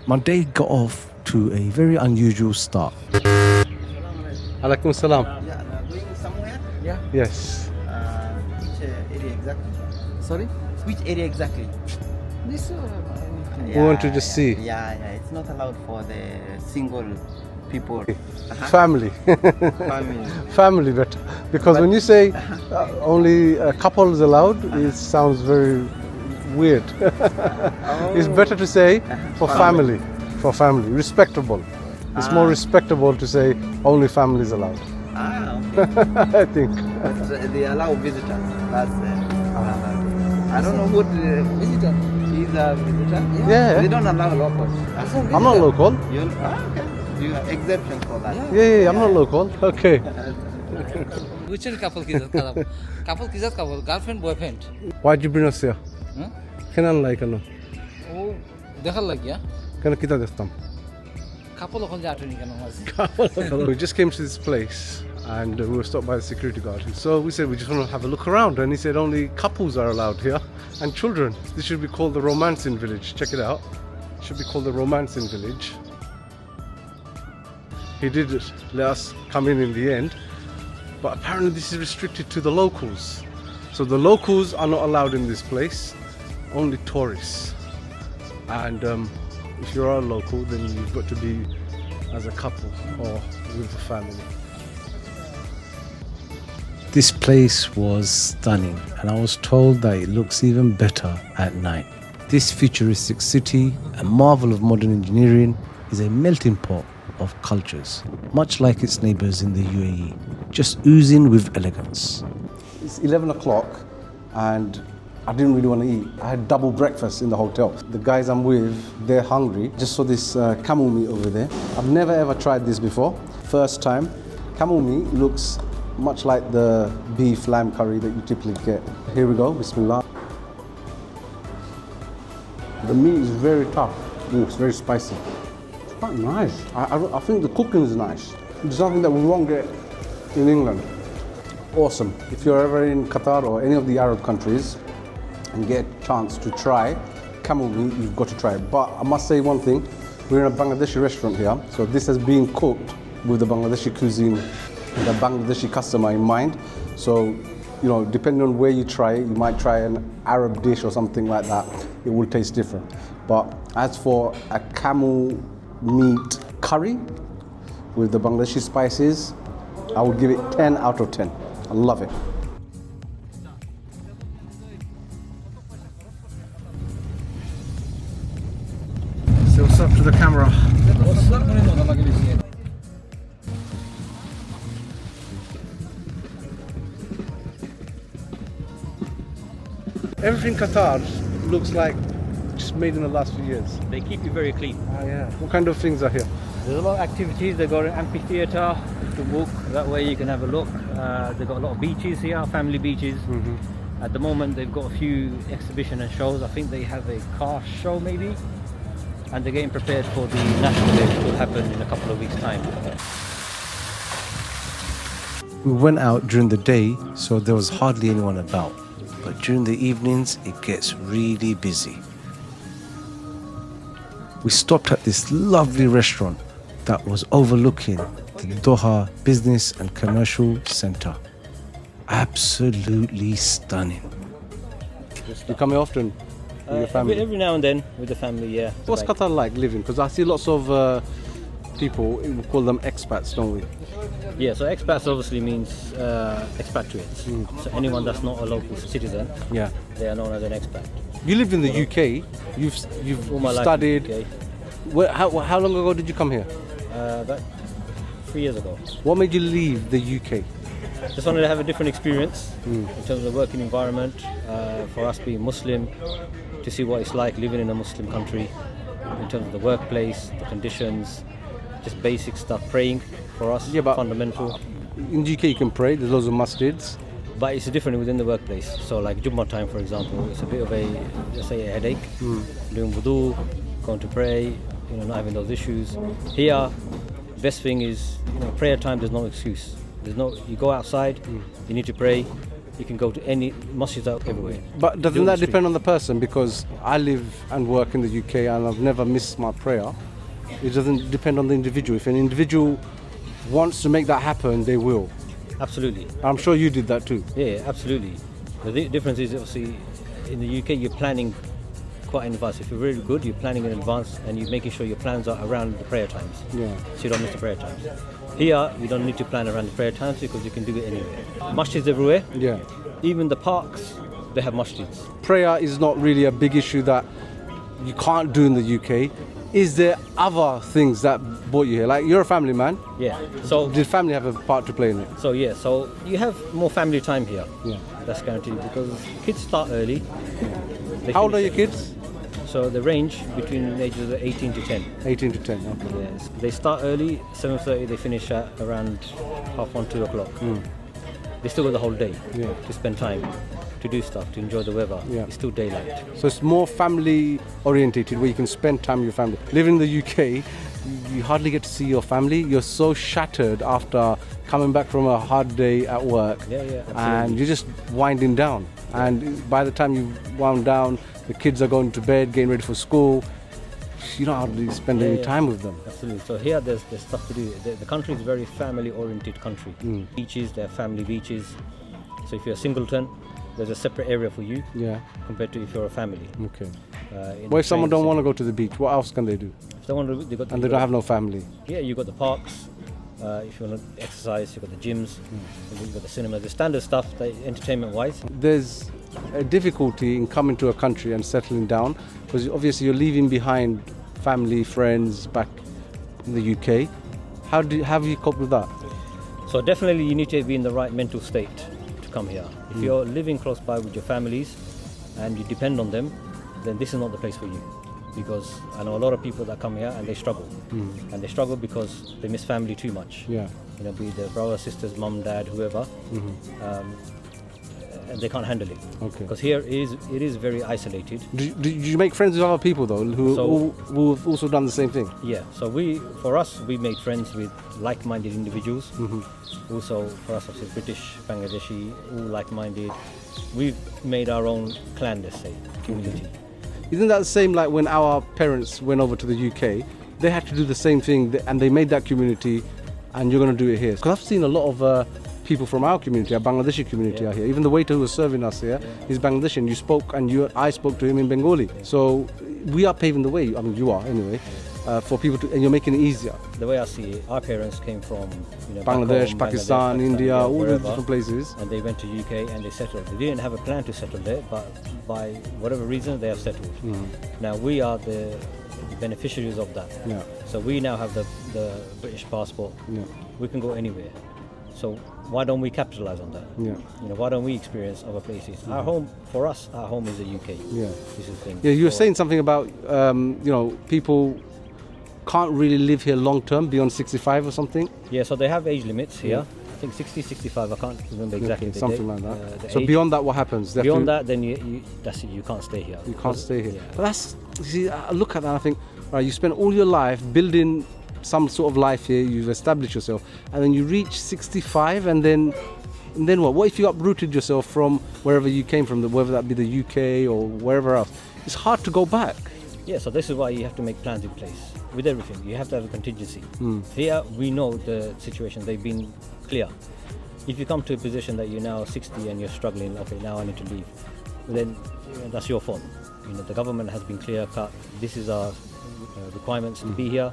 My day got off to a very unusual start. Alaikum salam. Yeah, going somewhere? Yeah. Yes. Which area exactly? Sorry? Which area exactly? This We want to just see. Yeah, it's not allowed for the single people. Family. Family. Family better. Because when you say only a couple is allowed, it sounds very weird. It's better to say for family. For family. Respectable. It's more respectable to say only family is allowed. Okay. I think. But they allow visitors. That's I don't know what visitor. He's a visitor. Yeah. They don't allow locals. I'm not local. Okay. You have exception for that. Yeah, I'm not local. Okay. Which couple kizat couple? Couple kizat couple? Girlfriend, boyfriend? Why'd you bring us here? Huh? Kenan like no? Oh, দেখার লাগিয়া Kana kita দেখতাম? couple ওখানে যাটনি কেন মাঝে? We just came to this place and we were stopped by the security guard. So we said we just want to have a look around, and he said only couples are allowed here and children. This should be called the Romancing Village. Check it out. It should be called the Romancing Village. He did let us come in the end, but apparently this is restricted to the locals. So the locals are not allowed in this place, only tourists. And if you are a local, then you've got to be as a couple or with a family. This place was stunning, and I was told that it looks even better at night. This futuristic city, a marvel of modern engineering, is a melting pot of cultures, much like its neighbours in the UAE, just oozing with elegance. It's 11 o'clock and I didn't really want to eat. I had double breakfast in the hotel. The guys I'm with, they're hungry. Just saw this camel meat over there. I've never ever tried this before. First time. Camel meat looks much like the beef lamb curry that you typically get. Here we go, bismillah. The meat is very tough. It's very spicy. It's quite nice. I think the cooking is nice. It's something that we won't get in England. Awesome. If you're ever in Qatar or any of the Arab countries and get a chance to try camel meat, you've got to try it. But I must say one thing, we're in a Bangladeshi restaurant here, so this has been cooked with the Bangladeshi cuisine and the Bangladeshi customer in mind. So, you know, depending on where you try it, you might try an Arab dish or something like that, it will taste different. But as for a camel meat curry with the Bangladeshi spices, I would give it 10 out of 10. I love it. So what's up to the camera? Everything Qatar looks like just made in the last few years. They keep you very clean. Yeah. What kind of things are here? There's a lot of activities. They've got an amphitheatre to walk. That way you can have a look. They've got a lot of beaches here, family beaches. At the moment they've got a few exhibition and shows. I think they have a car show maybe. And they're getting prepared for the National Day, which will happen in a couple of weeks' time. We went out during the day, so there was hardly anyone about. But during the evenings, it gets really busy. We stopped at this lovely restaurant that was overlooking the Doha Business and Commercial Centre. Absolutely stunning. You come here often with your family? Every now and then with the family, yeah. What's Qatar like living? Because I see lots of people, we call them expats, don't we? Yeah, so expats obviously means expatriates. So anyone that's not a local citizen, Yeah. they are known as an expat. You lived in the UK, you've All my life in studied. the UK. How long ago did you come here? About 3 years ago. What made you leave the UK? Just wanted to have a different experience in terms of the working environment, for us being Muslim, to see what it's like living in a Muslim country, in terms of the workplace, the conditions, just basic stuff, praying for us, Yeah, but- fundamental. In the UK you can pray, there's loads of masjids. But it's different within the workplace. So like Jummah time, for example, it's a bit of a, let's say, a headache. Doing wudu, going to pray, not having those issues. Here, best thing is, prayer time, there's no excuse. You go outside, you need to pray. You can go to any masjids are everywhere. But doesn't Doing that the depend on the person? Because I live and work in the UK and I've never missed my prayer. It doesn't depend on the individual. If an individual wants to make that happen, they will. Absolutely. I'm sure you did that too. Yeah, absolutely. The difference is obviously in the UK you're planning quite in advance. If you're really good, you're planning in advance and you're making sure your plans are around the prayer times. Yeah. So you don't miss the prayer times. Here, you don't need to plan around the prayer times because you can do it anywhere. Masjids everywhere. Yeah. Even the parks, they have masjids. Prayer is not really a big issue that you can't do in the UK. Is there other things that brought you here? Like, you're a family man. Yeah. So Did family have a part to play in it? So you have more family time here. Yeah. That's guaranteed because kids start early. They How old are finish your early. kids? So the range between the ages of 18 to 10. 18 to 10. Okay. Yes. They start early, 7:30. They finish at around 1:30, 2 o'clock. They still got the whole day Yeah. to spend time, to do stuff, to enjoy the weather. Yeah. It's still daylight. So it's more family orientated where you can spend time with your family. Living in the UK, you hardly get to see your family. You're so shattered after coming back from a hard day at work. Yeah, absolutely. And you're just winding down. And by the time you wound down, the kids are going to bed, getting ready for school. You don't hardly spend any Yeah. time with them. Absolutely. So here there's stuff to do. The country is a very family-oriented country. Beaches, there are family beaches. So if you're a singleton, there's a separate area for you Yeah. compared to if you're a family. Okay. In Well, if the someone train don't want to city. go to the beach, what else can they do? If they want to, they got. And they don't have no family. Yeah, you got the parks. If you want to exercise, you got the gyms. You got the cinema. The standard stuff, entertainment-wise. There's a difficulty in coming to a country and settling down because obviously you're leaving behind family, friends back in the UK. How have you coped with that? So definitely you need to be in the right mental state to come here. If you're living close by with your families and you depend on them, then this is not the place for you. Because I know a lot of people that come here and they struggle. And they struggle because they miss family too much. Yeah. You know, be it their brothers, sisters, mum, dad, whoever. And they can't handle it. Okay. Because here it is very isolated. Did you make friends with other people though who've also done the same thing? Yeah, so for us, we made friends with like-minded individuals. Also, for us, obviously, British, Bangladeshi, all like-minded. We've made our own clan, let's say, community. Isn't that the same like when our parents went over to the UK? They had to do the same thing and they made that community, and you're going to do it here. Because I've seen a lot of people from our community, our Bangladeshi community are here. Even the waiter who was serving us here is Bangladeshi. You spoke and I spoke to him in Bengali. So we are paving the way. I mean, you are anyway. For people to, and you're making it easier. The way I see it, our parents came from back Bangladesh, home, Pakistan, India, yeah, all the wherever, different places. and they went to UK and they settled. They didn't have a plan to settle there, but by whatever reason they have settled. Now we are the beneficiaries of that. Yeah. So we now have the British passport. Yeah. We can go anywhere. So why don't we capitalize on that? Yeah. You know, why don't we experience other places? Our home, for us, our home is the UK. Yeah. This is the thing. Yeah, you were So- saying something about people can't really live here long term beyond 65 or something. Yeah, so they have age limits here. I think 60, 65. I can't remember exactly. Okay, the something date, like that. the So age. beyond that, what happens? They have Beyond to- that, then that's it. You can't stay here. you can't stay here. Yeah. But that's, you see, I look at that and I think, right, you spend all your life building some sort of life here, you've established yourself, and then you reach 65 and then what? What if you uprooted yourself from wherever you came from, whether that be the UK or wherever else? It's hard to go back. Yeah, so this is why you have to make plans in place with everything. You have to have a contingency. Here, we know the situation. They've been clear. If you come to a position that you're now 60 and you're struggling, okay, now I need to leave, then that's your fault. You know, the government has been clear cut. This is our requirements to be here.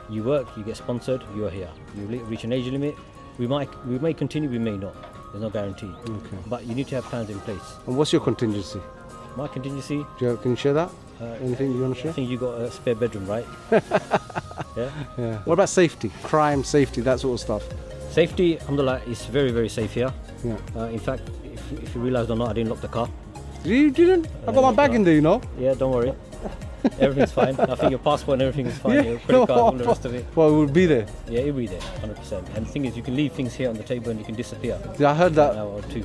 You work, you get sponsored, you are here. You reach an age limit. We may continue, we may not. There's no guarantee. Okay. But you need to have plans in place. And what's your contingency? My contingency, Can you share that? Anything you want to I share? think you got a spare bedroom, right? Yeah. Yeah. What about safety? Crime, safety, that sort of stuff. Safety, alhamdulillah, is very, very safe here. Yeah. In fact, if you realised or not, I didn't lock the car. You didn't? I got my bag in there, you know. Yeah, don't worry. Everything's fine. I think your passport and everything is fine. Your credit card, all the rest of it. Well, it would be there. Yeah, it'll be there, 100%. And the thing is, you can leave things here on the table and you can disappear. Yeah, I heard that. An hour or two.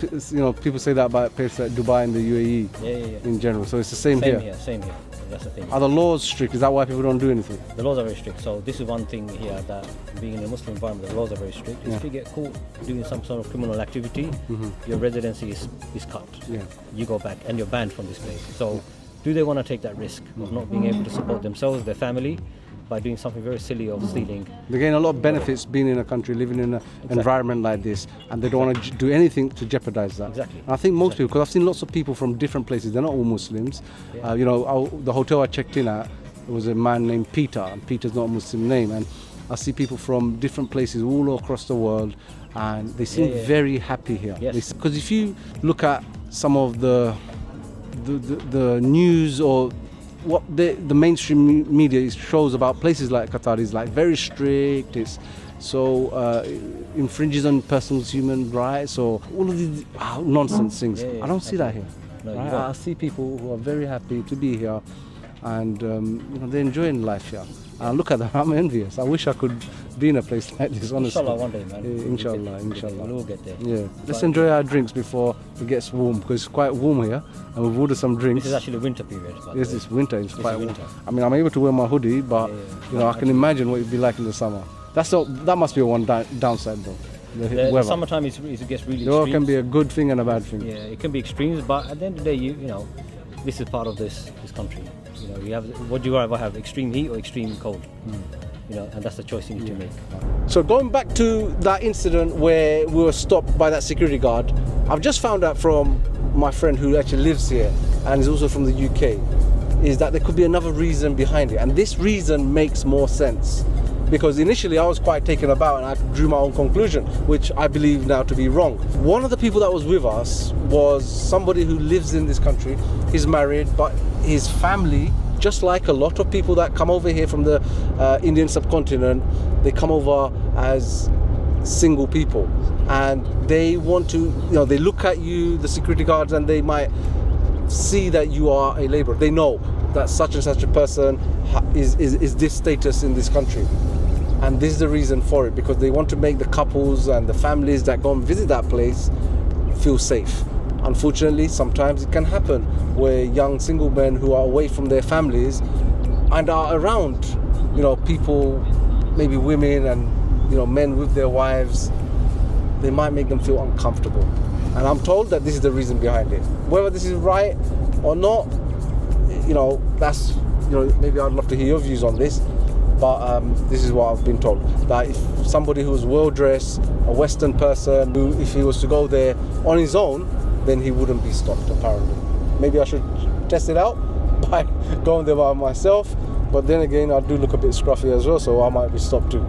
People say that about places like Dubai and the UAE Yeah. in general. So it's the same Same here. here, same here. That's the thing. Are the laws strict? Is that why people don't do anything? The laws are very strict. So this is one thing here that being in a Muslim environment, the laws are very strict. Yeah. If you get caught doing some sort of criminal activity, your residency is cut. Yeah. You go back and you're banned from this place. So do they want to take that risk of not being able to support themselves, their family, by doing something very silly of stealing? They gain a lot of benefits being in a country, living in an environment like this, and they don't want to do anything to jeopardize that. Exactly. And I think most people, because I've seen lots of people from different places, they're not all Muslims. Yeah. The hotel I checked in at, there was a man named Peter, and Peter's not a Muslim name, and I see people from different places all across the world, and they seem very happy here. Yes. Because if you look at some of the news or what the mainstream media shows about places like Qatar is like very strict. It's so infringes on person's human rights or all of these nonsense things. I don't see that here. No, you Right? don't. I see people who are very happy to be here, and they're enjoying life here. And look at them, I'm envious. I wish I could be in a place like this, honestly. Inshallah, one day, man. Inshallah. We'll get there. Yeah. Let's enjoy our drinks before it gets warm, because it's quite warm here, and we've ordered some drinks. This is actually winter period. by the Yes, way. it's winter. It's quite warm. winter. I mean, I'm able to wear my hoodie, but I can imagine what it'd be like in the summer. That must be one downside, though. The weather. summertime it gets really It all extreme. can be a good thing and a bad thing. Yeah, it can be extremes, but at the end of the day, you know, this is part of this country. You know, you have what do you rather have, extreme heat or extreme cold? You know, and that's the choice you need to make. So going back to that incident where we were stopped by that security guard, I've just found out from my friend who actually lives here and is also from the UK, is that there could be another reason behind it, and this reason makes more sense. Because initially I was quite taken aback and I drew my own conclusion, which I believe now to be wrong. One of the people that was with us was somebody who lives in this country. He's married, but his family, just like a lot of people that come over here from the Indian subcontinent, they come over as single people, and they want to, they look at you, the security guards, and they might see that you are a laborer. They know that such and such a person is this status in this country, and this is the reason for it, because they want to make the couples and the families that go and visit that place feel safe. Unfortunately, sometimes it can happen where young single men who are away from their families and are around, people, maybe women and men with their wives, they might make them feel uncomfortable. And I'm told that this is the reason behind it. Whether this is right or not, that's, maybe I'd love to hear your views on this. But this is what I've been told, that if somebody who's well dressed, a Western person, who, if he was to go there on his own, then he wouldn't be stopped, apparently. Maybe I should test it out by going there by myself, but then again, I do look a bit scruffy as well, so I might be stopped too.